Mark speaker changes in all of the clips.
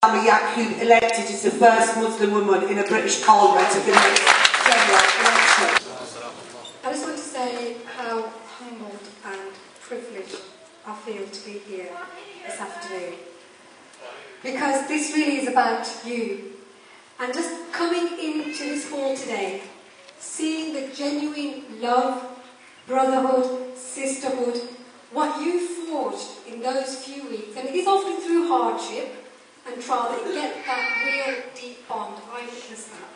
Speaker 1: Salma Yaqoob elected as the first Muslim woman in a British Cllr to the next general election.
Speaker 2: I just want to say how humbled and privileged I feel to be here this afternoon. Because this really is about you. And just coming into this hall today, seeing the genuine love, brotherhood, sisterhood, what you forged in those few weeks, and it is often through hardship and trial that you get that real deep bond. I witnessed that.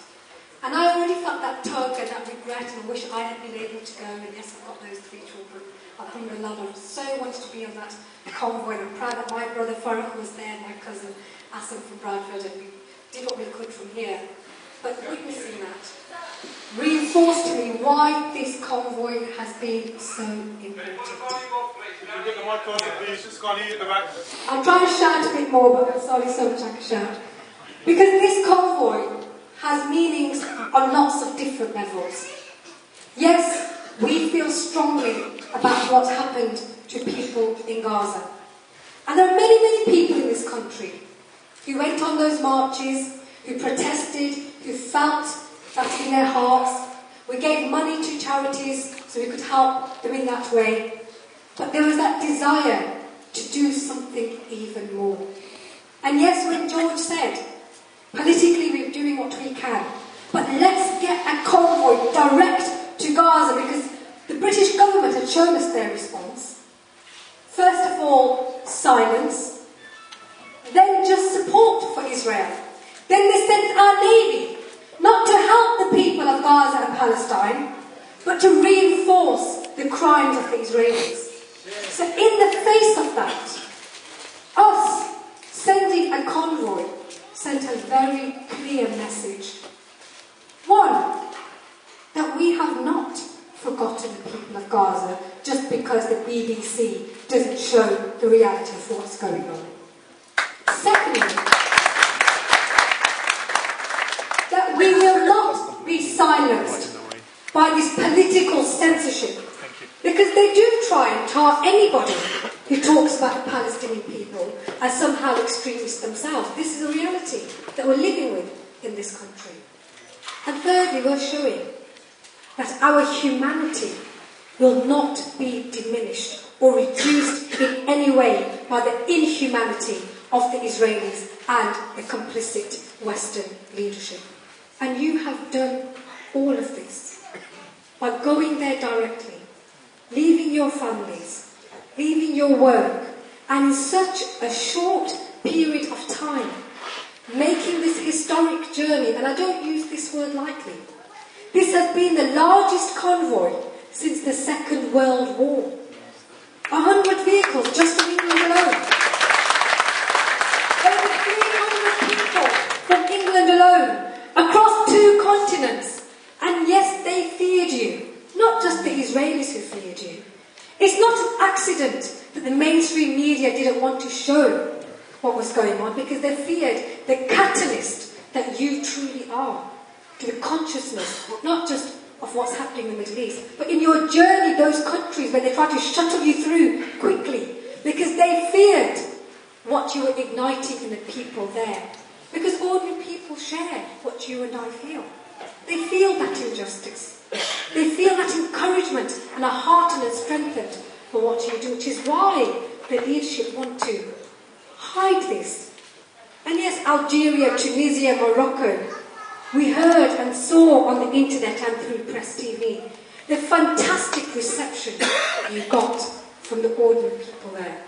Speaker 2: And I already felt that tug and that regret and wish I had been able to go. And yes, I've got those 3 children. Alhamdulillah, I so wanted to be on that convoy, and I'm proud that my brother Farah was there, and my cousin Assam from Bradford, and we did what we could from here. But witnessing that reinforced to me why this convoy has been so important. I'll try to shout a bit more, but there's only so much I can shout. Because this convoy has meanings on lots of different levels. Yes, we feel strongly about what's happened to people in Gaza. And there are many, many people in this country who went on those marches, who protested, who felt that in their hearts. We gave money to charities so we could help them in that way. But there was that desire to do something even more. And yes, when George said, politically we're doing what we can, but let's get a convoy direct to Gaza, because the British government had shown us their response. First of all, silence. Then just support for Israel. Then they sent our navy, not to help the people of Gaza and Palestine, but to reinforce the crimes of the Israelis. So in the face of that, us sending a convoy sent a very clear message. One, that we have not forgotten the people of Gaza just because the BBC doesn't show the reality of what's going on. Secondly, that we will not be silenced by this political censorship, because they do try and tar anybody who talks about the Palestinian people as somehow extremists themselves. This is a reality that we're living with in this country. And thirdly, we're showing that our humanity will not be diminished or reduced in any way by the inhumanity of the Israelis and the complicit Western leadership. And you have done all of this by going there directly, leaving your families, leaving your work, and in such a short period of time, making this historic journey. And I don't use this word lightly. This has been the largest convoy since the Second World War. 100 vehicles just from England alone. Over 300 people from England alone, across 2 continents. And yes, they feared you. Not just the Israelis who feared you. It's not an accident that the mainstream media didn't want to show what was going on, because they feared the catalyst that you truly are to the consciousness, not just of what's happening in the Middle East, but in your journey, those countries where they try to shuttle you through quickly, because they feared what you were igniting in the people there. Because ordinary people share what you and I feel. They feel that injustice. They feel that encouragement and are heartened and strengthened for what you do, which is why the leadership want to hide this. And yes, Algeria, Tunisia, Morocco, we heard and saw on the internet and through Press TV the fantastic reception you got from the ordinary people there.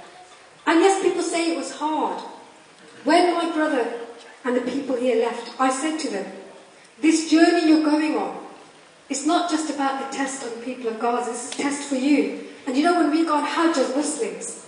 Speaker 2: And yes, people say it was hard. When my brother and the people here left, I said to them, this journey you're going on, it's not just about the test on the people of Gaza, it's a test for you. And you know, when we go on Hajj as Muslims,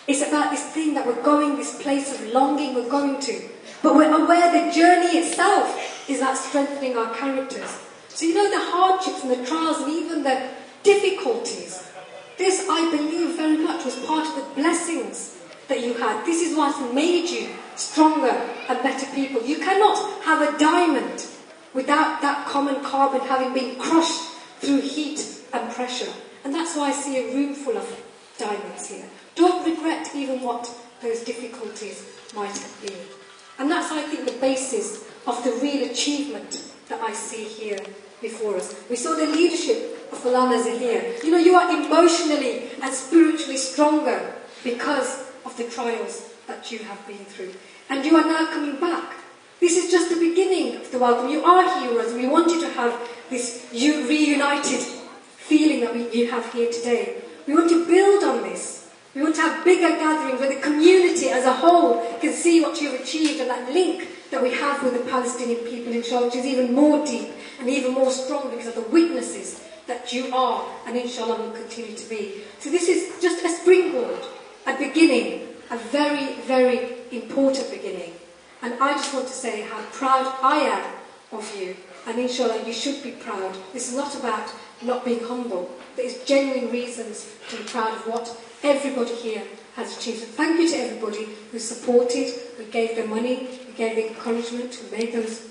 Speaker 2: it's about this thing that we're going, this place of longing we're going to. But we're aware the journey itself is about strengthening our characters. So you know, the hardships and the trials and even the difficulties, this, I believe, very much was part of the blessings that you had. This is what made you stronger and better people. You cannot have a diamond without that common carbon having been crushed through heat and pressure. And that's why I see a room full of diamonds here. Don't regret even what those difficulties might have been. And that that's, I think, the basis of the real achievement that I see here before us. We saw the leadership of Falana Zahir. You know, you are emotionally and spiritually stronger because of the trials that you have been through. And you are now coming back. This is just the beginning of the welcome. You are heroes. We want you to have this reunited feeling that you have here today. We want to build on this. We want to have bigger gatherings where the community as a whole can see what you've achieved, and that link that we have with the Palestinian people, inshallah, which is even more deep and even more strong because of the witnesses that you are and inshallah will continue to be. So this is just a springboard, a beginning, a very, very important beginning. And I just want to say how proud I am of you, and inshallah you should be proud. This is not about not being humble. There is genuine reasons to be proud of what everybody here has achieved. So thank you to everybody who supported, who gave their money, who gave the encouragement, who made those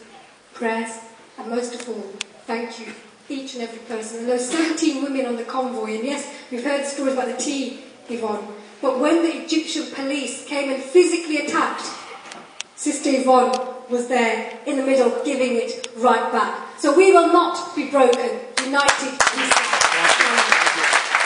Speaker 2: prayers, and most of all, thank you, each and every person. And those 17 women on the convoy, and yes, we've heard stories about the tea, Yvonne, but when the Egyptian police came and physically attacked, Sister Yvonne was there in the middle, giving it right back. So we will not be broken. United we stand.